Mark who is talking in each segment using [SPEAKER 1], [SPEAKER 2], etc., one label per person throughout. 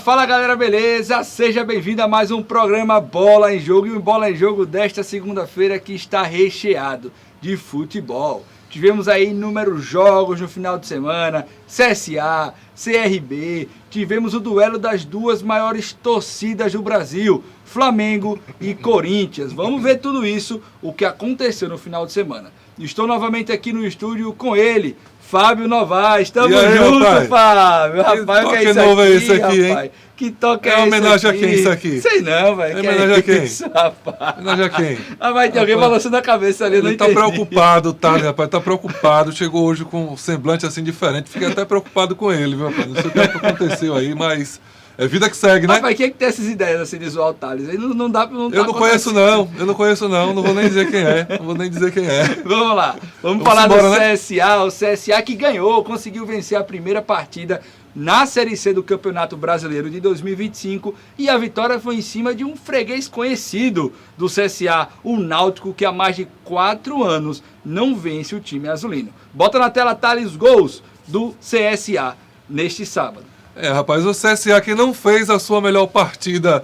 [SPEAKER 1] Fala galera, beleza? Seja bem-vindo a mais um programa Bola em Jogo. E o Bola em Jogo desta segunda-feira que está recheado de futebol. Tivemos aí inúmeros jogos no final de semana, CSA, CRB, tivemos o duelo das duas maiores torcidas do Brasil, Flamengo e Corinthians. Vamos ver tudo isso, o que aconteceu no final de semana. Estou novamente aqui no estúdio com ele, Fábio Novaes. Tamo junto, rapaz? Fábio. Rapaz, o que é isso
[SPEAKER 2] novo
[SPEAKER 1] aqui,
[SPEAKER 2] é esse aqui,
[SPEAKER 1] rapaz?
[SPEAKER 2] hein?
[SPEAKER 1] Que toque é esse
[SPEAKER 2] homenagem
[SPEAKER 1] aqui?
[SPEAKER 2] a quem isso aqui?
[SPEAKER 1] Sei não, velho.
[SPEAKER 2] É homenagem a quem?
[SPEAKER 1] Isso, rapaz.
[SPEAKER 2] Homenagem a quem?
[SPEAKER 1] Ah, vai ter alguém balançando a cabeça ali, eu não
[SPEAKER 2] Ele tá
[SPEAKER 1] entendi.
[SPEAKER 2] preocupado, tá, rapaz? Tá preocupado. Chegou hoje com um semblante assim diferente. Fiquei até preocupado com ele, viu, rapaz? Não sei o que aconteceu aí, mas é vida que segue, né?
[SPEAKER 1] Rapaz, quem é que tem essas ideias assim de zoar o Thales? Aí não dá pra...
[SPEAKER 2] Eu não conheço não, não vou nem dizer quem é.
[SPEAKER 1] Vamos lá, vamos falar embora, do CSA, o CSA que ganhou, conseguiu vencer a primeira partida na Série C do Campeonato Brasileiro de 2025 e a vitória foi em cima de um freguês conhecido do CSA, o Náutico, que há mais de 4 anos não vence o time azulino. Bota na tela, Thales, gols do CSA neste sábado.
[SPEAKER 2] Rapaz, o CSA que não fez a sua melhor partida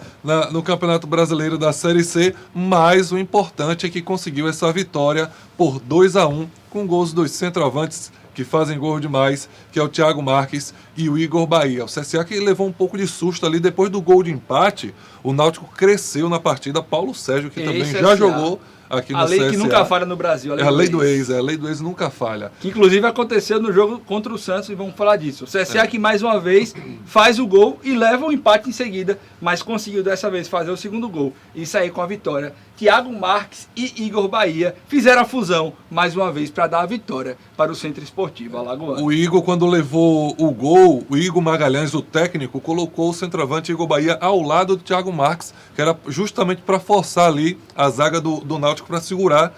[SPEAKER 2] no Campeonato Brasileiro da Série C, mas o importante é que conseguiu essa vitória por 2-1, com gols dos centroavantes que fazem gol demais, que é o Thiago Marques e o Igor Bahia. O CSA que levou um pouco de susto ali, depois do gol de empate, o Náutico cresceu na partida. Paulo Sérgio, que também já jogou aqui no CSA.
[SPEAKER 1] A lei que nunca falha no Brasil.
[SPEAKER 2] A lei do ex, a lei do ex nunca falha.
[SPEAKER 1] Que inclusive aconteceu no jogo contra o Santos, e vamos falar disso. O CSA que mais uma vez faz o gol e leva o empate em seguida, mas conseguiu dessa vez fazer o segundo gol e sair com a vitória. Thiago Marques e Igor Bahia fizeram a fusão mais uma vez para dar a vitória para o Centro Esportivo Alagoano.
[SPEAKER 2] O Igor, quando levou o gol, o Igor Magalhães, o técnico, colocou o centroavante Igor Bahia ao lado do Thiago Marques, que era justamente para forçar ali a zaga do Náutico para segurar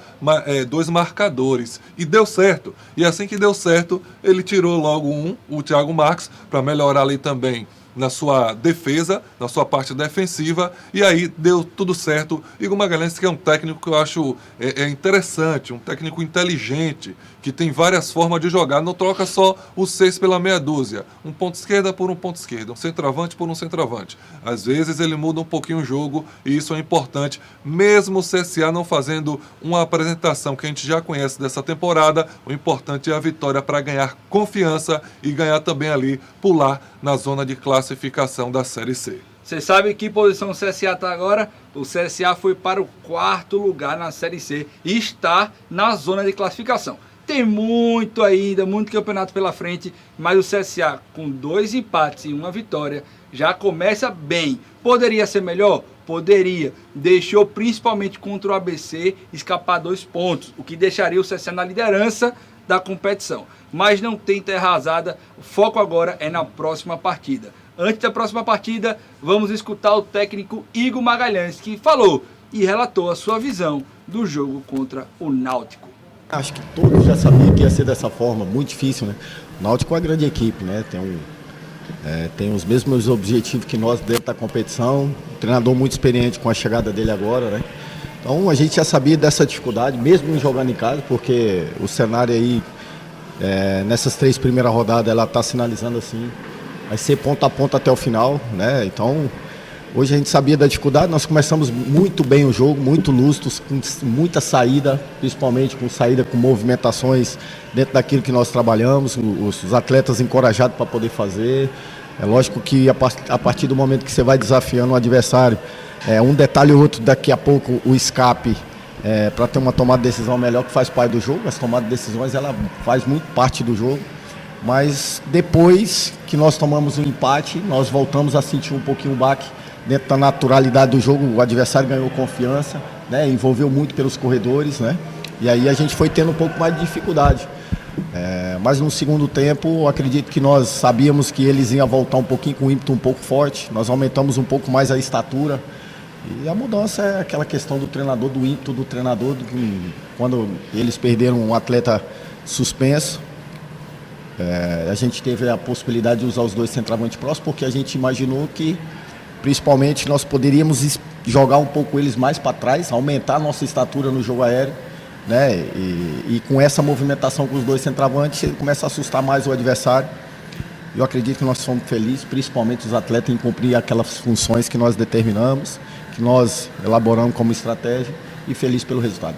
[SPEAKER 2] dois marcadores. E deu certo. E assim que deu certo, ele tirou logo o Thiago Marques, para melhorar ali também na sua defesa, na sua parte defensiva, e aí deu tudo certo. Igor Magalhães, que é um técnico que eu acho interessante, um técnico inteligente, que tem várias formas de jogar, não troca só o 6 pela meia dúzia, um ponto esquerda por um ponto esquerda, um centroavante por um centroavante. Às vezes ele muda um pouquinho o jogo, e isso é importante, mesmo o CSA não fazendo uma apresentação que a gente já conhece dessa temporada, o importante é a vitória para ganhar confiança e ganhar também ali, pular na zona de classificação da Série C.
[SPEAKER 1] Você sabe que posição o CSA está agora? O CSA foi para o 4º lugar na Série C e está na zona de classificação. Tem muito ainda, muito campeonato pela frente, mas o CSA com 2 empates e 1 vitória já começa bem. Poderia ser melhor? Poderia. Deixou principalmente contra o ABC escapar 2 pontos, o que deixaria o CSA na liderança da competição. Mas não tem terra arrasada, o foco agora é na próxima partida. Antes da próxima partida, vamos escutar o técnico Igor Magalhães, que falou e relatou a sua visão do jogo contra o Náutico.
[SPEAKER 3] Acho que todos já sabiam que ia ser dessa forma, muito difícil, né? O Náutico é uma grande equipe, né? Tem os mesmos objetivos que nós dentro da competição, um treinador muito experiente com a chegada dele agora, né? Então a gente já sabia dessa dificuldade, mesmo jogando em casa, porque o cenário aí, nessas 3 primeiras rodadas, ela está sinalizando assim, vai ser ponta a ponta até o final, né? Então, hoje a gente sabia da dificuldade, nós começamos muito bem o jogo, muito lustros, com muita saída, principalmente com movimentações dentro daquilo que nós trabalhamos, os atletas encorajados para poder fazer. É lógico que a partir do momento que você vai desafiando o adversário, um detalhe ou outro, daqui a pouco o escape, para ter uma tomada de decisão melhor, que faz parte do jogo. As tomadas de decisões, ela faz muito parte do jogo. Mas depois que nós tomamos um empate, nós voltamos a sentir um pouquinho o baque dentro da naturalidade do jogo. O adversário ganhou confiança, né? Envolveu muito pelos corredores, né? E aí a gente foi tendo um pouco mais de dificuldade. Mas no segundo tempo, acredito que nós sabíamos que eles iam voltar um pouquinho com um ímpeto um pouco forte. Nós aumentamos um pouco mais a estatura. E a mudança é aquela questão do treinador, do ímpeto do treinador, quando eles perderam um atleta suspenso. A gente teve a possibilidade de usar os 2 centroavantes próximos, porque a gente imaginou que, principalmente, nós poderíamos jogar um pouco eles mais para trás, aumentar a nossa estatura no jogo aéreo, né? E com essa movimentação com os 2 centroavantes, ele começa a assustar mais o adversário. Eu acredito que nós somos felizes, principalmente os atletas, em cumprir aquelas funções que nós determinamos, que nós elaboramos como estratégia, e feliz pelo resultado.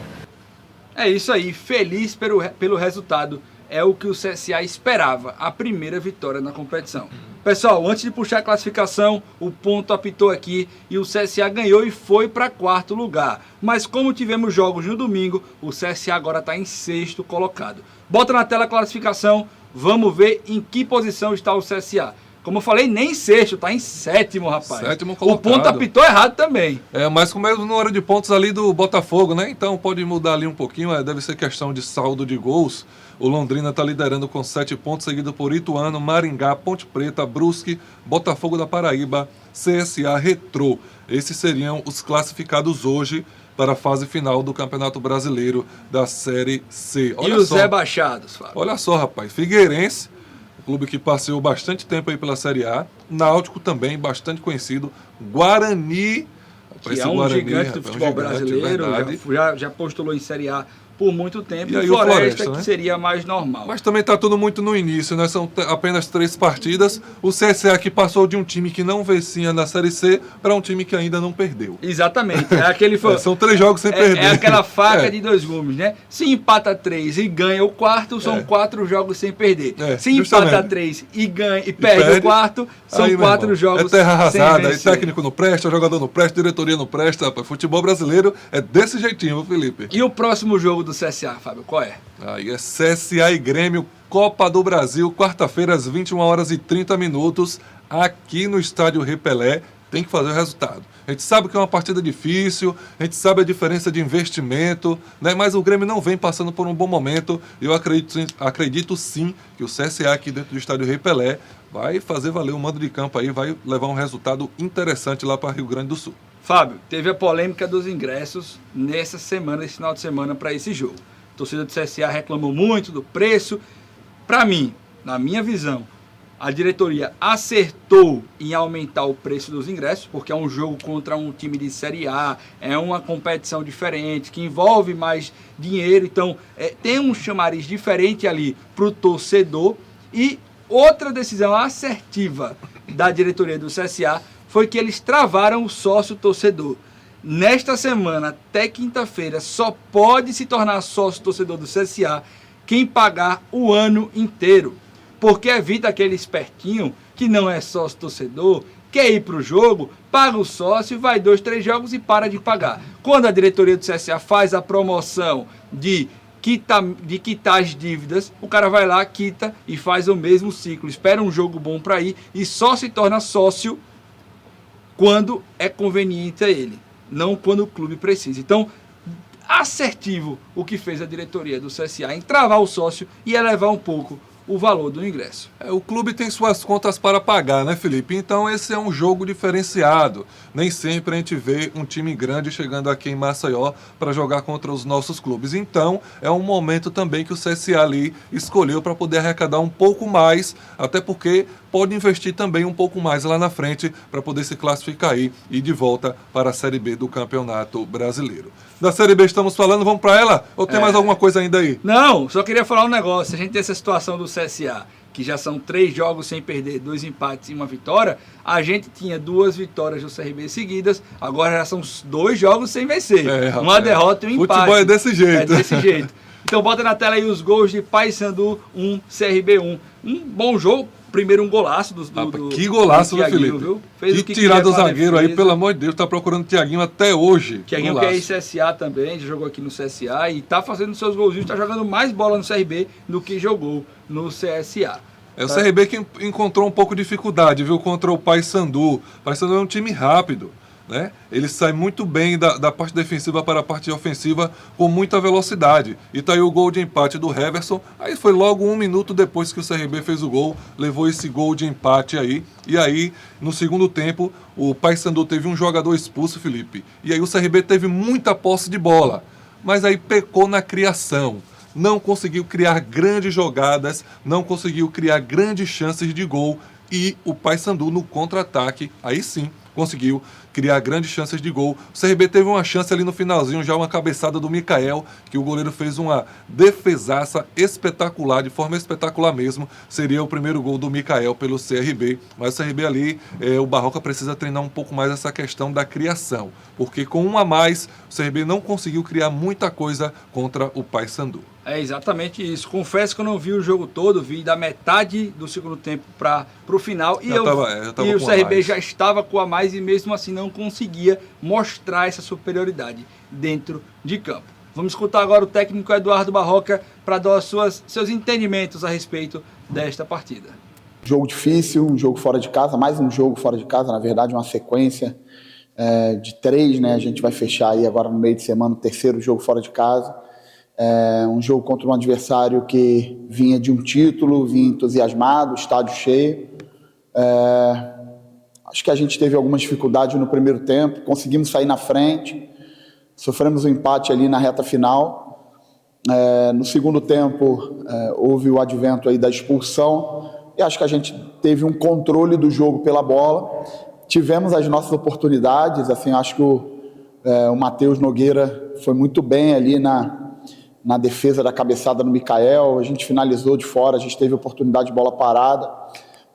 [SPEAKER 1] É isso aí, feliz pelo resultado. É o que o CSA esperava, a primeira vitória na competição. Pessoal, antes de puxar a classificação, o ponto apitou aqui e o CSA ganhou e foi para 4º lugar. Mas como tivemos jogos no domingo, o CSA agora está em 6º colocado. Bota na tela a classificação, vamos ver em que posição está o CSA. Como eu falei, nem 6º, tá em 7º, rapaz.
[SPEAKER 2] 7º colocado.
[SPEAKER 1] O ponto apitou errado também.
[SPEAKER 2] Mas com o mesmo número de pontos ali do Botafogo, né? Então pode mudar ali um pouquinho, deve ser questão de saldo de gols. O Londrina está liderando com 7 pontos, seguido por Ituano, Maringá, Ponte Preta, Brusque, Botafogo da Paraíba, CSA, Retrô. Esses seriam os classificados hoje para a fase final do Campeonato Brasileiro da Série C.
[SPEAKER 1] Olha e os rebaixados, Fábio?
[SPEAKER 2] Olha só, rapaz. Figueirense, clube que passeou bastante tempo aí pela Série A. Náutico também, bastante conhecido. Guarani,
[SPEAKER 1] que é um Guarani, gigante do futebol brasileiro, já postulou em Série A por muito tempo,
[SPEAKER 2] e aí
[SPEAKER 1] Floresta,
[SPEAKER 2] né?
[SPEAKER 1] que seria mais normal.
[SPEAKER 2] Mas também está tudo muito no início, né? São apenas 3 partidas. O CSA que passou de um time que não vencia na Série C para um time que ainda não perdeu.
[SPEAKER 1] Exatamente.
[SPEAKER 2] São 3 jogos sem perder.
[SPEAKER 1] É aquela faca de 2 gumes, né? Se empata 3 e ganha o quarto, são 4 jogos sem perder. Se empata 3 e ganha e perde o quarto, são aí, 4 jogos sem vencer.
[SPEAKER 2] É terra arrasada, aí técnico não presta, jogador não presta, diretoria não presta. Rapaz. Futebol brasileiro é desse jeitinho, Felipe.
[SPEAKER 1] E o próximo jogo do CSA, Fábio, qual é?
[SPEAKER 2] Aí é CSA e Grêmio, Copa do Brasil, quarta-feira às 21h30, aqui no Estádio Rei Pelé. Tem que fazer o resultado. A gente sabe que é uma partida difícil, a gente sabe a diferença de investimento, né? Mas o Grêmio não vem passando por um bom momento. Eu acredito sim que o CSA aqui dentro do Estádio Rei Pelé vai fazer valer o mando de campo aí, vai levar um resultado interessante lá para Rio Grande do Sul.
[SPEAKER 1] Fábio, teve a polêmica dos ingressos nesse final de semana para esse jogo. A torcida do CSA reclamou muito do preço. Para mim, na minha visão, a diretoria acertou em aumentar o preço dos ingressos, porque é um jogo contra um time de Série A, é uma competição diferente, que envolve mais dinheiro, então tem um chamariz diferente ali para o torcedor. E outra decisão assertiva da diretoria do CSA foi que eles travaram o sócio-torcedor. Nesta semana, até quinta-feira, só pode se tornar sócio-torcedor do CSA quem pagar o ano inteiro. Porque evita aquele espertinho que não é sócio-torcedor, quer ir para o jogo, paga o sócio, vai 2, 3 jogos e para de pagar. Quando a diretoria do CSA faz a promoção de quitar as dívidas, o cara vai lá, quita e faz o mesmo ciclo. Espera um jogo bom para ir e só se torna sócio quando é conveniente a ele, não quando o clube precisa. Então, assertivo o que fez a diretoria do CSA em travar o sócio e elevar um pouco o valor do ingresso.
[SPEAKER 2] O clube tem suas contas para pagar, né, Felipe? Então esse é um jogo diferenciado. Nem sempre a gente vê um time grande chegando aqui em Maceió para jogar contra os nossos clubes. Então é um momento também que o CSA ali escolheu para poder arrecadar um pouco mais, até porque pode investir também um pouco mais lá na frente para poder se classificar aí e ir de volta para a Série B do Campeonato Brasileiro. Da Série B estamos falando, vamos para ela? Ou tem mais alguma coisa ainda aí?
[SPEAKER 1] Não, só queria falar um negócio. A gente tem essa situação do CSA, que já são 3 jogos sem perder, 2 empates e 1 vitória. A gente tinha 2 vitórias do CRB seguidas, agora já são 2 jogos sem vencer. Uma derrota e um empate.
[SPEAKER 2] Futebol é desse jeito.
[SPEAKER 1] É desse jeito. Então bota na tela aí os gols de Paysandu 1, CRB 1. Um bom jogo. Primeiro um golaço do
[SPEAKER 2] que golaço,
[SPEAKER 1] do
[SPEAKER 2] Felipe?
[SPEAKER 1] Viu? Fez
[SPEAKER 2] que tirar do zagueiro aí, pelo amor de Deus, tá procurando o Thiaguinho até hoje.
[SPEAKER 1] Thiaguinho que é ex-CSA também, já jogou aqui no CSA e tá fazendo seus golzinhos, tá jogando mais bola no CRB do que jogou no CSA.
[SPEAKER 2] O CRB que encontrou um pouco de dificuldade, viu, contra o Paysandu. O Paysandu é um time rápido, né? Ele sai muito bem da parte defensiva para a parte ofensiva com muita velocidade. E tá aí o gol de empate do Heverson. Aí foi logo 1 minuto depois que o CRB fez o gol, levou esse gol de empate aí. E aí, no segundo tempo, o Paysandu teve um jogador expulso, Felipe. E aí o CRB teve muita posse de bola, mas aí pecou na criação. Não conseguiu criar grandes jogadas, não conseguiu criar grandes chances de gol. E o Paysandu no contra-ataque, aí sim, conseguiu criar grandes chances de gol. O CRB teve uma chance ali no finalzinho, já uma cabeçada do Mikael, que o goleiro fez uma defesaça espetacular, de forma espetacular mesmo. Seria o primeiro gol do Mikael pelo CRB. Mas o CRB ali, o Barroca precisa treinar um pouco mais essa questão da criação, porque com um a mais, o CRB não conseguiu criar muita coisa contra o Paysandu.
[SPEAKER 1] É exatamente isso. Confesso que eu não vi o jogo todo, vi da metade do segundo tempo para o final. E o CRB já estava com a mais e mesmo assim não conseguia mostrar essa superioridade dentro de campo. Vamos escutar agora o técnico Eduardo Barroca para dar seus entendimentos a respeito desta partida.
[SPEAKER 4] Jogo difícil, um jogo fora de casa, mais um jogo fora de casa, na verdade uma sequência de 3, né? A gente vai fechar aí agora no meio de semana o terceiro jogo fora de casa. Um jogo contra um adversário que vinha de um título, vinha entusiasmado, estádio cheio. Acho que a gente teve algumas dificuldades no primeiro tempo, conseguimos sair na frente, sofremos um empate ali na reta final. No segundo tempo, houve o advento aí da expulsão e acho que a gente teve um controle do jogo pela bola. Tivemos as nossas oportunidades, assim, acho que o Matheus Nogueira foi muito bem ali na defesa da cabeçada no Mikael, a gente finalizou de fora, a gente teve oportunidade de bola parada,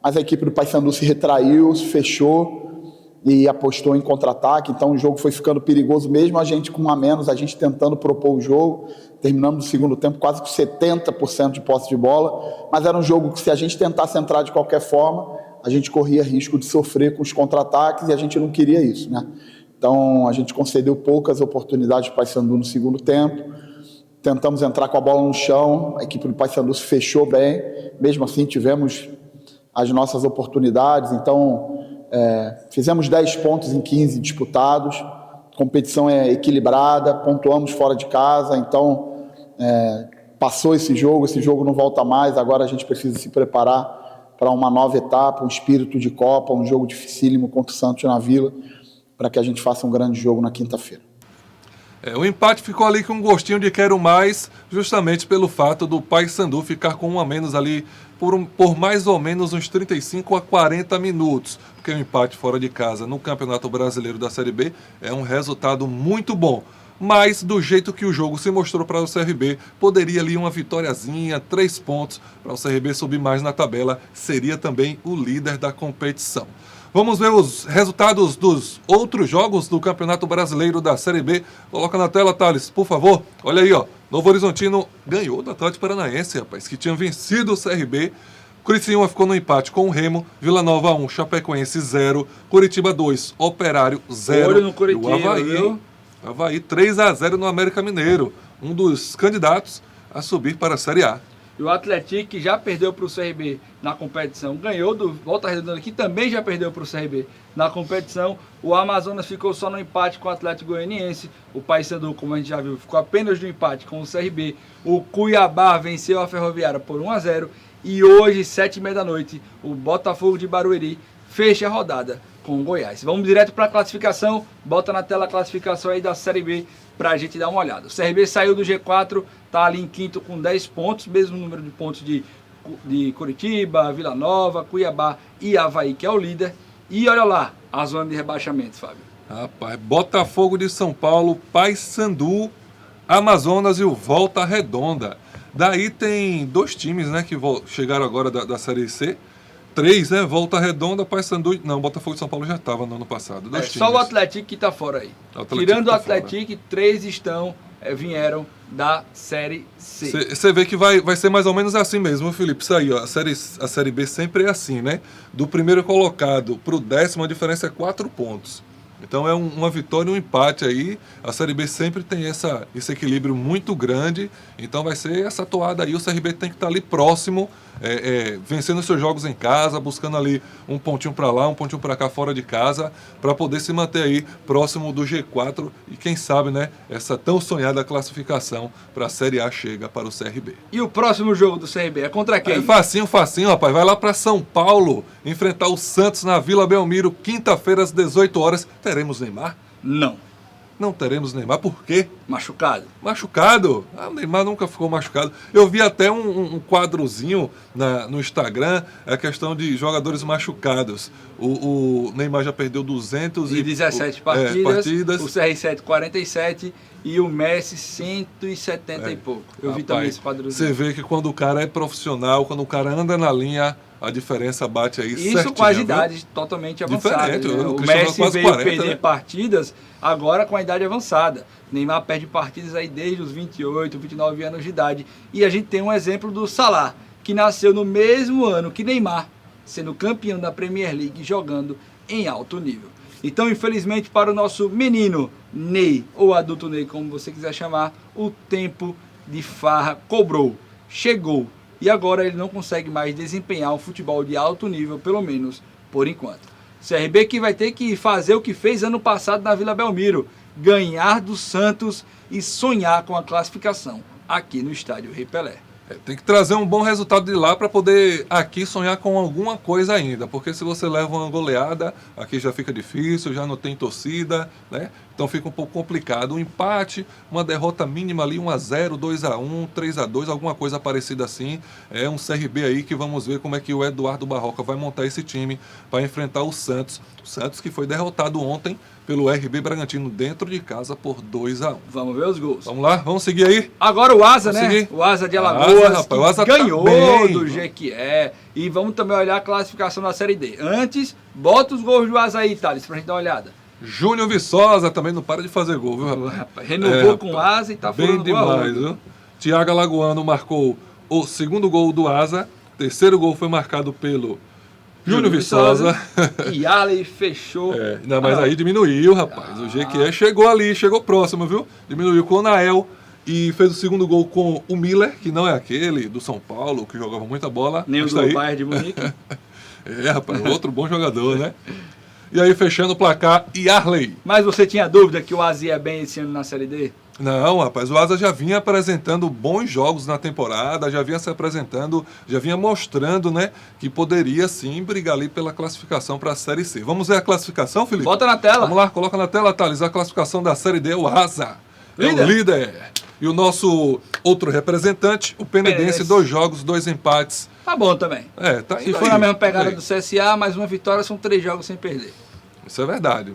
[SPEAKER 4] mas a equipe do Paysandu se retraiu, se fechou e apostou em contra-ataque, então o jogo foi ficando perigoso, mesmo a gente com um a menos, a gente tentando propor o jogo, terminamos o segundo tempo quase com 70% de posse de bola, mas era um jogo que se a gente tentasse entrar de qualquer forma, a gente corria risco de sofrer com os contra-ataques e a gente não queria isso, né? Então a gente concedeu poucas oportunidades para o Paysandu no segundo tempo, tentamos entrar com a bola no chão, a equipe do Paysandu se fechou bem, mesmo assim tivemos as nossas oportunidades, então fizemos 10 pontos em 15 disputados, a competição é equilibrada, pontuamos fora de casa, então passou esse jogo não volta mais, agora a gente precisa se preparar para uma nova etapa, um espírito de Copa, um jogo dificílimo contra o Santos na Vila, para que a gente faça um grande jogo na quinta-feira.
[SPEAKER 2] O empate ficou ali com um gostinho de quero mais, justamente pelo fato do Paysandu ficar com um a menos ali por mais ou menos uns 35 a 40 minutos. Porque o empate fora de casa no Campeonato Brasileiro da Série B é um resultado muito bom. Mas do jeito que o jogo se mostrou para o CRB, poderia ali uma vitóriazinha, 3 pontos, para o CRB subir mais na tabela, seria também o líder da competição. Vamos ver os resultados dos outros jogos do Campeonato Brasileiro da Série B. Coloca na tela, Thales, por favor. Olha aí, ó. Novo Horizontino ganhou do Atlético Paranaense, rapaz, que tinha vencido o CRB. Criciúma ficou no empate com o Remo. Vila Nova 1, Chapecoense 0. Curitiba 2, Operário 0.
[SPEAKER 1] Olho no Curitiba,
[SPEAKER 2] e o Avaí,
[SPEAKER 1] viu?
[SPEAKER 2] Avaí 3-0 no América Mineiro. Um dos candidatos a subir para a Série A.
[SPEAKER 1] E o Atlético, que já perdeu para o CRB na competição, ganhou do Volta Redonda, que também já perdeu para o CRB na competição. O Amazonas ficou só no empate com o Atlético Goianiense. O Paysandu, como a gente já viu, ficou apenas no empate com o CRB. O Cuiabá venceu a Ferroviária por 1-0. E hoje, 7h30 da noite, o Botafogo de Barueri fecha a rodada com o Goiás. Vamos direto para a classificação. Bota na tela a classificação aí da Série B para a gente dar uma olhada. O CRB saiu do G4, está ali em quinto com 10 pontos, mesmo número de pontos de Curitiba, Vila Nova, Cuiabá e Avaí, que é o líder. E olha lá, a zona de rebaixamento, Fábio.
[SPEAKER 2] Rapaz, Botafogo de São Paulo, Paysandu, Amazonas e o Volta Redonda. Daí tem 2 times, né, que chegaram agora da Série C. 3, né? Volta Redonda, Paysandu. Não, Botafogo de São Paulo já estava no ano passado.
[SPEAKER 1] Só o Atlético que está fora aí. Tirando o Atlético, 3 vieram da Série C.
[SPEAKER 2] Você vê que vai ser mais ou menos assim mesmo, Felipe. Isso aí, ó, a série B sempre é assim, né? Do primeiro colocado para o 10º, a diferença é 4 pontos. Então é uma vitória e um empate aí. A Série B sempre tem esse equilíbrio muito grande. Então vai ser essa toada aí. O CRB tem que estar ali próximo, vencendo seus jogos em casa, buscando ali um pontinho para lá, um pontinho para cá fora de casa, para poder se manter aí próximo do G4 e quem sabe, né, essa tão sonhada classificação para a Série A chega para o CRB.
[SPEAKER 1] E o próximo jogo do CRB é contra quem?
[SPEAKER 2] Facinho, rapaz. Vai lá para São Paulo enfrentar o Santos na Vila Belmiro, quinta-feira às 18 horas. Teremos Neymar?
[SPEAKER 1] Não.
[SPEAKER 2] não teremos Neymar. Por quê?
[SPEAKER 1] Machucado.
[SPEAKER 2] Machucado? O Neymar nunca ficou machucado. Eu vi até um quadrozinho no Instagram, a questão de jogadores machucados. O Neymar já perdeu
[SPEAKER 1] 217 partidas, o CR7 47 e o Messi 170 e pouco. Eu vi também esse quadrozinho.
[SPEAKER 2] Você vê que quando o cara é profissional, quando o cara anda na linha, a diferença bate aí certinho.
[SPEAKER 1] Isso com as idades totalmente avançadas.
[SPEAKER 2] Diferente,
[SPEAKER 1] Né? O Messi veio 40, perder, né, partidas agora com a idade avançada. Neymar perde partidas aí desde os 28, 29 anos de idade. E a gente tem um exemplo do Salah, que nasceu no mesmo ano que Neymar, sendo campeão da Premier League, jogando em alto nível. Então, infelizmente, para o nosso menino Ney, ou adulto Ney, como você quiser chamar, o tempo de farra cobrou, chegou. E agora ele não consegue mais desempenhar um futebol de alto nível, pelo menos por enquanto. CRB que vai ter que fazer o que fez ano passado na Vila Belmiro, ganhar do Santos e sonhar com a classificação aqui no estádio Rei Pelé.
[SPEAKER 2] Tem que trazer um bom resultado de lá para poder aqui sonhar com alguma coisa ainda, porque se você leva uma goleada, aqui já fica difícil, já não tem torcida, né? Então fica um pouco complicado. Um empate, uma derrota mínima ali, 1-0, 2-1, 3-2, alguma coisa parecida assim. É um CRB aí que vamos ver como é que o Eduardo Barroca vai montar esse time para enfrentar o Santos. O Santos que foi derrotado ontem pelo RB Bragantino dentro de casa por 2-1.
[SPEAKER 1] Vamos ver os gols.
[SPEAKER 2] Vamos lá, vamos seguir aí.
[SPEAKER 1] Agora o Asa,
[SPEAKER 2] vamos
[SPEAKER 1] né?
[SPEAKER 2] Seguir.
[SPEAKER 1] O Asa de Alagoas,
[SPEAKER 2] rapaz, o Asa
[SPEAKER 1] ganhou
[SPEAKER 2] tá
[SPEAKER 1] do Jequié. E vamos também olhar a classificação da Série D. Antes, bota os gols do Asa aí, Thales, pra gente dar uma olhada.
[SPEAKER 2] Júnior Viçosa também não para de fazer gol, viu, rapaz?
[SPEAKER 1] Renovou com o Asa e tá
[SPEAKER 2] bem demais, viu? Thiago Alagoano marcou o segundo gol do Asa. Terceiro gol foi marcado pelo Júnior Viçosa.
[SPEAKER 1] E Arley fechou.
[SPEAKER 2] Não, mas aí diminuiu, rapaz. O Jequié chegou ali, chegou próximo, viu? Diminuiu com o Nael e fez o segundo gol com o Miller, que não é aquele do São Paulo, que jogava muita bola.
[SPEAKER 1] Nem o do Bayern de Munique.
[SPEAKER 2] Rapaz, outro bom jogador, né? E aí, fechando o placar, Yarley.
[SPEAKER 1] Mas você tinha dúvida que o Asa ia bem esse ano na Série D?
[SPEAKER 2] Não, rapaz, o Asa já vinha apresentando bons jogos na temporada, já vinha se apresentando, já vinha mostrando, né, que poderia sim brigar ali pela classificação para a Série C. Vamos ver a classificação, Felipe?
[SPEAKER 1] Bota na tela.
[SPEAKER 2] Vamos lá, coloca na tela, Thales, a classificação da Série D, o Asa. É o líder. E o nosso outro representante, o Penedense, 2 jogos, 2 empates.
[SPEAKER 1] Tá bom também.
[SPEAKER 2] Tá
[SPEAKER 1] Se for na mesma pegada do CSA, mais uma vitória, são 3 jogos sem perder.
[SPEAKER 2] Isso é verdade.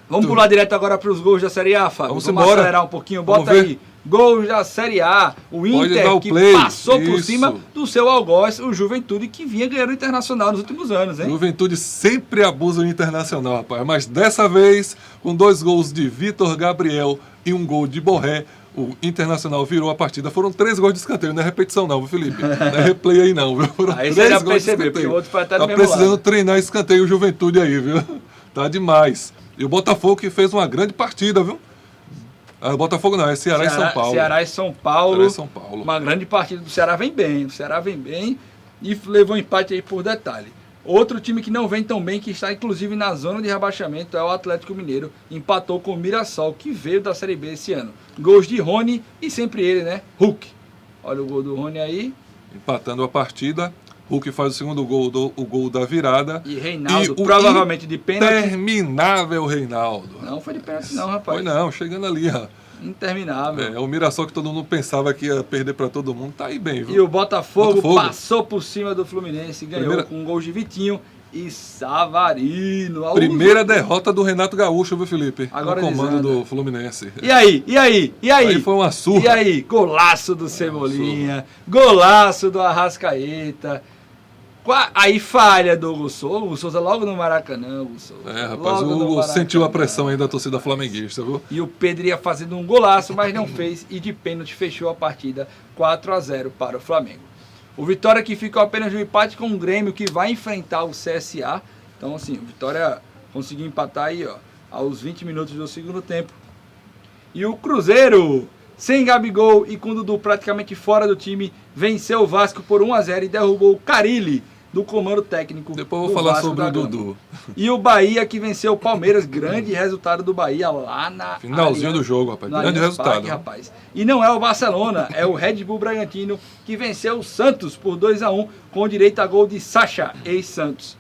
[SPEAKER 1] Vamos pular direto agora para os gols da Série A, Fábio.
[SPEAKER 2] Vamos
[SPEAKER 1] acelerar um pouquinho. Bota aí. Gols da Série A. O Inter que passou por cima do seu algoz, o Juventude, que vinha ganhando o Internacional nos últimos anos, hein?
[SPEAKER 2] Juventude sempre abusa o Internacional, rapaz. Mas dessa vez, com 2 gols de Vitor Gabriel e 1 gol de Borré, o Internacional virou a partida. Foram 3 gols de escanteio, não é repetição não, viu, Felipe? Não é replay aí não, viu? Foram
[SPEAKER 1] aí
[SPEAKER 2] 3
[SPEAKER 1] já
[SPEAKER 2] gols
[SPEAKER 1] percebeu,
[SPEAKER 2] de escanteio.
[SPEAKER 1] o outro foi até
[SPEAKER 2] tá precisando treinar escanteio Juventude aí, viu? Tá demais. E o Botafogo que fez uma grande partida, viu? Botafogo não, é Ceará e São Paulo.
[SPEAKER 1] Ceará e São Paulo.
[SPEAKER 2] Ceará e São Paulo.
[SPEAKER 1] Uma grande partida do Ceará vem bem. O Ceará vem bem e levou empate aí por detalhe. Outro time que não vem tão bem, que está inclusive na zona de rebaixamento, é o Atlético Mineiro. Empatou com o Mirassol, que veio da Série B esse ano. Gols de Rony e sempre ele, né? Hulk. Olha o gol do Rony aí.
[SPEAKER 2] Empatando a partida. Hulk faz o segundo gol, o gol da virada.
[SPEAKER 1] E Reinaldo, provavelmente de pênalti.
[SPEAKER 2] Interminável Reinaldo.
[SPEAKER 1] Não foi de pênalti não, rapaz.
[SPEAKER 2] Foi não, chegando ali, ó.
[SPEAKER 1] Interminável.
[SPEAKER 2] O Mirassol que todo mundo pensava que ia perder para todo mundo, tá aí bem, viu?
[SPEAKER 1] E o Botafogo passou por cima do Fluminense, ganhou com gols de Vitinho e Savarino.
[SPEAKER 2] Primeira derrota do Renato Gaúcho, viu, Felipe?
[SPEAKER 1] Agora
[SPEAKER 2] no comando do Fluminense.
[SPEAKER 1] E aí?
[SPEAKER 2] Aí foi uma surra.
[SPEAKER 1] E aí? Golaço do Cebolinha, golaço do Arrascaeta. Aí falha do Hugo Souza logo no Maracanã.
[SPEAKER 2] Rapaz, o Hugo sentiu a pressão aí da torcida flamenguista, viu?
[SPEAKER 1] E o Pedro ia fazendo um golaço, mas não fez e de pênalti fechou a partida 4-0 para o Flamengo. O Vitória que ficou apenas no empate com o Grêmio, que vai enfrentar o CSA. Então, assim, o Vitória conseguiu empatar aí, ó, aos 20 minutos do segundo tempo. E o Cruzeiro, sem Gabigol e com o Dudu praticamente fora do time, venceu o Vasco por 1-0 e derrubou o Carille do comando técnico.
[SPEAKER 2] Depois eu vou falar sobre o Dudu.
[SPEAKER 1] E o Bahia que venceu o Palmeiras, grande resultado do Bahia lá na
[SPEAKER 2] finalzinho do jogo, rapaz. Grande resultado.
[SPEAKER 1] Rapaz. E não é o Barcelona, é o Red Bull Bragantino que venceu o Santos por 2-1 com direito a gol de Sacha, ex-Santos.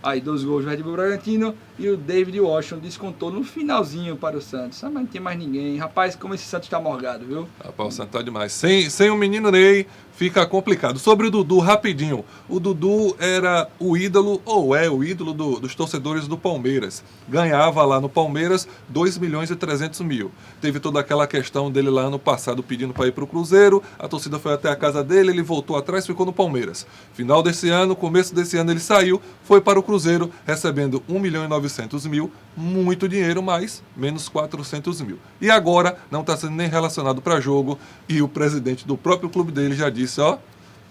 [SPEAKER 1] Aí 2 gols do Red Bull Bragantino e o David Washington descontou no finalzinho para o Santos. Mas não tem mais ninguém. Rapaz, como esse Santos tá morgado, viu?
[SPEAKER 2] Rapaz, o Santos tá demais. Sem o menino Ney, fica complicado. Sobre o Dudu, rapidinho. O Dudu era o ídolo, ou é o ídolo dos torcedores do Palmeiras. Ganhava lá no Palmeiras 2.300.000. Teve toda aquela questão dele lá no passado pedindo para ir para o Cruzeiro. A torcida foi até a casa dele, ele voltou atrás, ficou no Palmeiras. Final desse ano, começo desse ano ele saiu, foi para o Cruzeiro, recebendo 1.900.000, muito dinheiro, mas menos 400.000. E agora não está sendo nem relacionado para jogo, e o presidente do próprio clube dele já disse, ó,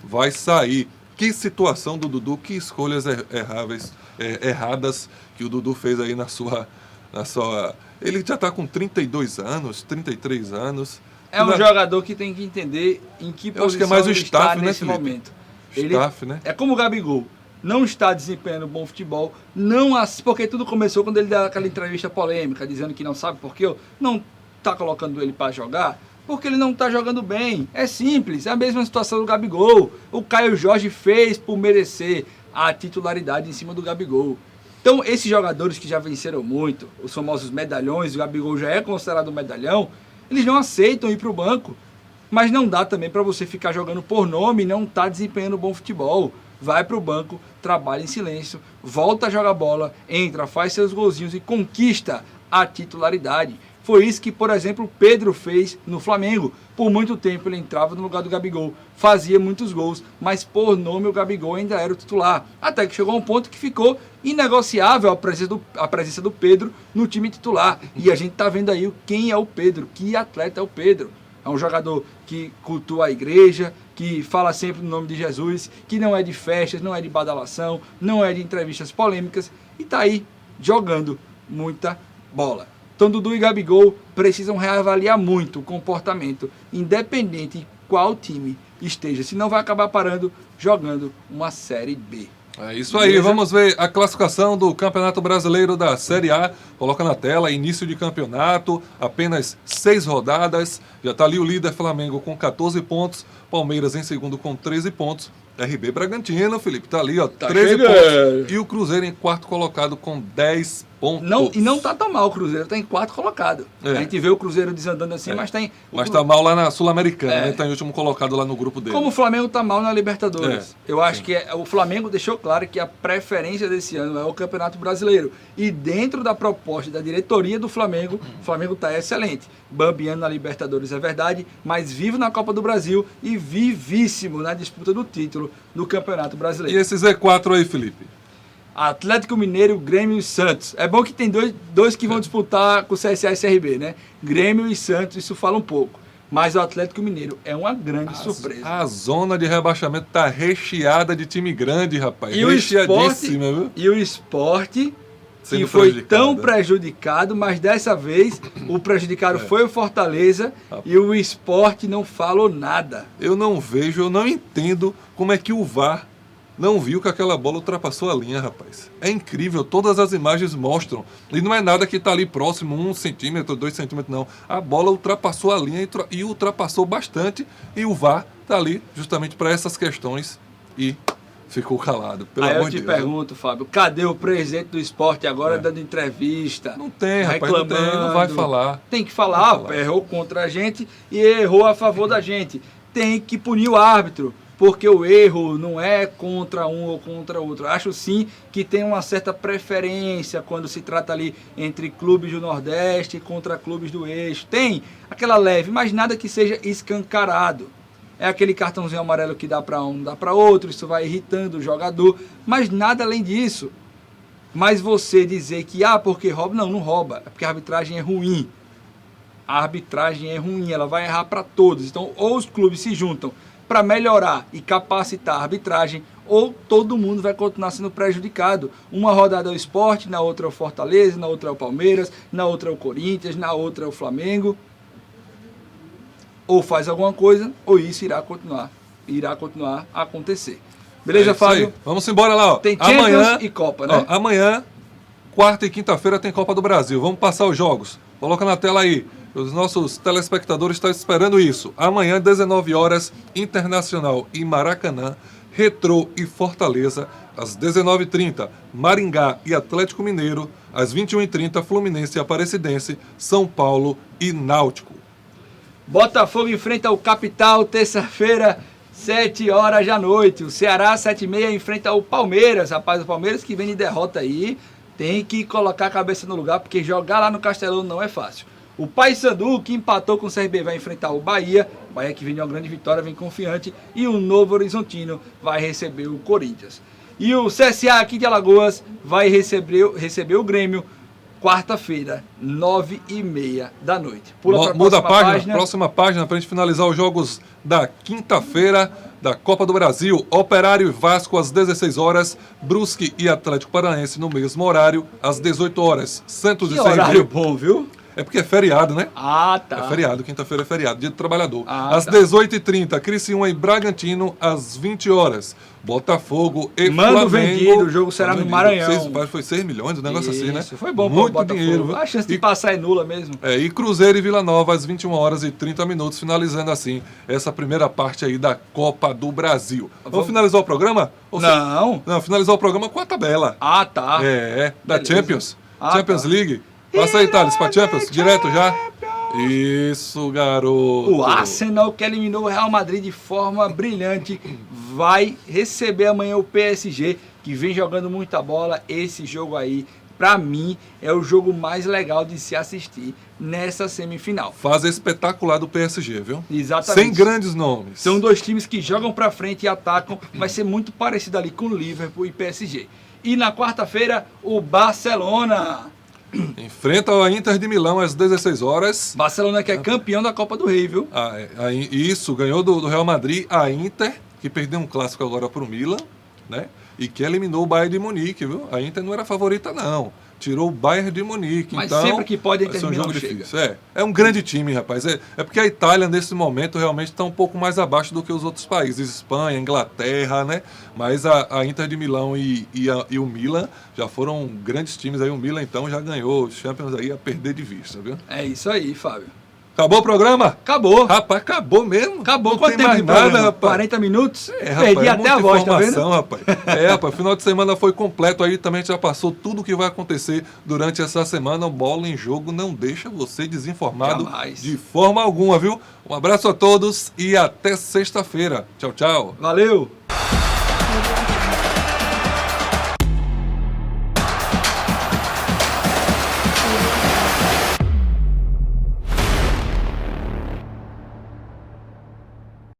[SPEAKER 2] vai sair. Que situação do Dudu, que escolhas erradas que o Dudu fez aí na sua... Ele já está com 32 anos, 33 anos.
[SPEAKER 1] É um jogador que tem que entender em que posição
[SPEAKER 2] acho que é mais o
[SPEAKER 1] ele
[SPEAKER 2] staff,
[SPEAKER 1] está
[SPEAKER 2] né,
[SPEAKER 1] nesse
[SPEAKER 2] Felipe?
[SPEAKER 1] momento.
[SPEAKER 2] Staff, né?
[SPEAKER 1] É como o Gabigol. Não está desempenhando bom futebol, porque tudo começou quando ele deu aquela entrevista polêmica, dizendo que não sabe por que não está colocando ele para jogar, porque ele não está jogando bem. É simples, é a mesma situação do Gabigol. O Caio Jorge fez por merecer a titularidade em cima do Gabigol. Então, esses jogadores que já venceram muito, os famosos medalhões, o Gabigol já é considerado um medalhão, eles não aceitam ir para o banco. Mas não dá também para você ficar jogando por nome e não estar desempenhando bom futebol. Vai para o banco, trabalha em silêncio, volta a jogar bola, entra, faz seus golzinhos e conquista a titularidade. Foi isso que, por exemplo, o Pedro fez no Flamengo. Por muito tempo ele entrava no lugar do Gabigol, fazia muitos gols, mas por nome o Gabigol ainda era o titular. Até que chegou a um ponto que ficou inegociável a presença do Pedro no time titular. E a gente está vendo aí quem é o Pedro, que atleta é o Pedro. É um jogador que cultua a igreja, que fala sempre no nome de Jesus, que não é de festas, não é de badalação, não é de entrevistas polêmicas e está aí jogando muita bola. Então Dudu e Gabigol precisam reavaliar muito o comportamento, independente de qual time esteja, senão vai acabar parando jogando uma Série B.
[SPEAKER 2] É isso aí, vamos ver a classificação do Campeonato Brasileiro da Série A. Coloca na tela, início de campeonato, apenas 6 rodadas. Já está ali o líder Flamengo com 14 pontos, Palmeiras em segundo com 13 pontos. RB Bragantino, Felipe, está ali, ó, 13 pontos. E o Cruzeiro em quarto colocado com 10 pontos.
[SPEAKER 1] E não tá tão mal o Cruzeiro, tá em quarto colocado. A gente vê o Cruzeiro desandando assim, mas tem...
[SPEAKER 2] Mas tá mal lá na Sul-Americana, né? Tá em último colocado lá no grupo dele.
[SPEAKER 1] Como o Flamengo tá mal na Libertadores. Eu acho que o Flamengo deixou claro que a preferência desse ano é o Campeonato Brasileiro. E dentro da proposta da diretoria do Flamengo, o Flamengo tá excelente. Bambiando na Libertadores é verdade, mas vivo na Copa do Brasil e vivíssimo na disputa do título do Campeonato Brasileiro.
[SPEAKER 2] E esse Z4 aí, Felipe?
[SPEAKER 1] Atlético Mineiro, Grêmio e Santos. É bom que tem dois que vão disputar com o CSA e CRB, né? Grêmio e Santos, isso fala um pouco. Mas o Atlético Mineiro é uma grande surpresa.
[SPEAKER 2] A zona de rebaixamento tá recheada de time grande, rapaz.
[SPEAKER 1] E
[SPEAKER 2] recheadíssima, viu?
[SPEAKER 1] E o Sport,
[SPEAKER 2] Sendo
[SPEAKER 1] que foi
[SPEAKER 2] prejudicado,
[SPEAKER 1] tão
[SPEAKER 2] né?
[SPEAKER 1] prejudicado, mas dessa vez o prejudicado foi o Fortaleza e o Sport não falou nada.
[SPEAKER 2] Eu não entendo como é que o VAR não viu que aquela bola ultrapassou a linha, rapaz. É incrível, todas as imagens mostram. E não é nada que tá ali próximo, 1 centímetro, 2 centímetros, não. A bola ultrapassou a linha e ultrapassou bastante. E o VAR tá ali justamente para essas questões e ficou calado. Pelo
[SPEAKER 1] Aí
[SPEAKER 2] amor
[SPEAKER 1] eu
[SPEAKER 2] de
[SPEAKER 1] te
[SPEAKER 2] Deus.
[SPEAKER 1] pergunto, Fábio, cadê o presidente do Sport agora dando entrevista?
[SPEAKER 2] Não tem, rapaz,
[SPEAKER 1] reclamando?
[SPEAKER 2] não tem, não vai falar.
[SPEAKER 1] Tem que falar, errou contra a gente e errou a favor da gente. Tem que punir o árbitro, porque o erro não é contra um ou contra outro. Acho sim que tem uma certa preferência quando se trata ali entre clubes do Nordeste contra clubes do Eixo. Tem aquela leve, mas nada que seja escancarado. É aquele cartãozinho amarelo que dá para um, não dá para outro, isso vai irritando o jogador, mas nada além disso. Mas você dizer que, porque rouba, não rouba, é porque a arbitragem é ruim. A arbitragem é ruim, ela vai errar para todos. Então, ou os clubes se juntam para melhorar e capacitar a arbitragem, ou todo mundo vai continuar sendo prejudicado. Uma rodada é o Sport, na outra é o Fortaleza, na outra é o Palmeiras, na outra é o Corinthians, na outra é o Flamengo. Ou faz alguma coisa, ou isso irá continuar a acontecer. Beleza, Fábio?
[SPEAKER 2] Aí. Vamos embora lá, ó.
[SPEAKER 1] Tem Champions e Copa, né?
[SPEAKER 2] Ó, amanhã, quarta e quinta-feira, tem Copa do Brasil. Vamos passar os jogos. Coloca na tela aí. Os nossos telespectadores estão esperando isso. Amanhã, 19 horas, Internacional e Maracanã, Retrô e Fortaleza. Às 19h30, Maringá e Atlético Mineiro. Às 21h30, Fluminense e Aparecidense, São Paulo e Náutico.
[SPEAKER 1] Botafogo enfrenta o Capital, terça-feira, 7 horas da noite. O Ceará, 7h30, enfrenta o Palmeiras. Rapaz, o Palmeiras que vem de derrota aí, tem que colocar a cabeça no lugar, porque jogar lá no Castelão não é fácil. O Paysandu, que empatou com o CRB, vai enfrentar o Bahia. O Bahia que vem de uma grande vitória, vem confiante. E o Novo Horizontino vai receber o Corinthians. E o CSA aqui de Alagoas vai receber o Grêmio, quarta-feira, 9h30 da noite.
[SPEAKER 2] Muda a página, próxima página, para a gente finalizar os jogos da quinta-feira da Copa do Brasil. Operário e Vasco às 16 horas, Brusque e Atlético Paranaense no mesmo horário, às 18 horas. Santos
[SPEAKER 1] Que
[SPEAKER 2] e CRB.
[SPEAKER 1] horário bom, viu?
[SPEAKER 2] É porque é feriado, né?
[SPEAKER 1] Ah, tá.
[SPEAKER 2] É feriado, quinta-feira é feriado, dia do trabalhador.
[SPEAKER 1] Às
[SPEAKER 2] 18h30, Criciúma e Bragantino, às 20 horas. Botafogo e
[SPEAKER 1] Mando
[SPEAKER 2] Flamengo.
[SPEAKER 1] vendido, o jogo será no Maranhão.
[SPEAKER 2] Foi 6 milhões, um negócio assim, né?
[SPEAKER 1] Isso, foi bom
[SPEAKER 2] muito
[SPEAKER 1] pro Botafogo.
[SPEAKER 2] dinheiro. Viu?
[SPEAKER 1] A chance de passar é nula mesmo.
[SPEAKER 2] E Cruzeiro e Vila Nova às 21 horas e 30 minutos, finalizando assim essa primeira parte aí da Copa do Brasil. Vamos finalizar o programa? Não, finalizar o programa com a tabela.
[SPEAKER 1] Ah, tá.
[SPEAKER 2] Da
[SPEAKER 1] Beleza.
[SPEAKER 2] Champions. Champions League. Passa aí, Thales, pra Champions, direto já. Isso, garoto.
[SPEAKER 1] O Arsenal, que eliminou o Real Madrid de forma brilhante, vai receber amanhã o PSG, que vem jogando muita bola. Esse jogo aí, pra mim, é o jogo mais legal de se assistir nessa semifinal.
[SPEAKER 2] Fase espetacular do PSG, viu?
[SPEAKER 1] Exatamente.
[SPEAKER 2] Sem grandes nomes.
[SPEAKER 1] São dois times que jogam pra frente e atacam. Vai ser muito parecido ali com Liverpool e PSG. E na quarta-feira, o Barcelona
[SPEAKER 2] enfrenta a Inter de Milão às 16 horas.
[SPEAKER 1] Barcelona que é campeão da Copa do Rei, viu?
[SPEAKER 2] Isso, ganhou do Real Madrid. A Inter, que perdeu um clássico agora pro Milan, né? E que eliminou o Bayern de Munique, viu? A Inter não era favorita, não. Tirou o Bayern de Munique.
[SPEAKER 1] Mas
[SPEAKER 2] então,
[SPEAKER 1] sempre que pode, a
[SPEAKER 2] vai
[SPEAKER 1] Inter
[SPEAKER 2] ser um
[SPEAKER 1] de
[SPEAKER 2] jogo
[SPEAKER 1] Milão chega.
[SPEAKER 2] difícil. É um grande time, rapaz. É porque a Itália, nesse momento, realmente está um pouco mais abaixo do que os outros países. Espanha, Inglaterra, né? Mas a Inter de Milão e o Milan já foram grandes times aí. O Milan, então, já ganhou os Champions aí a perder de vista, viu?
[SPEAKER 1] É isso aí, Fábio.
[SPEAKER 2] Acabou o programa?
[SPEAKER 1] Acabou.
[SPEAKER 2] Rapaz, acabou mesmo.
[SPEAKER 1] Acabou.
[SPEAKER 2] Não
[SPEAKER 1] Quanto
[SPEAKER 2] tem
[SPEAKER 1] tempo
[SPEAKER 2] mais
[SPEAKER 1] de
[SPEAKER 2] nada,
[SPEAKER 1] programa?
[SPEAKER 2] rapaz.
[SPEAKER 1] 40 minutos?
[SPEAKER 2] Rapaz,
[SPEAKER 1] Perdi até a voz, tá vendo?
[SPEAKER 2] Rapaz. Rapaz, final de semana foi completo aí, também já passou tudo o que vai acontecer durante essa semana. O Bola em Jogo não deixa você desinformado
[SPEAKER 1] Jamais.
[SPEAKER 2] de forma alguma, viu? Um abraço a todos e até sexta-feira. Tchau, tchau.
[SPEAKER 1] Valeu.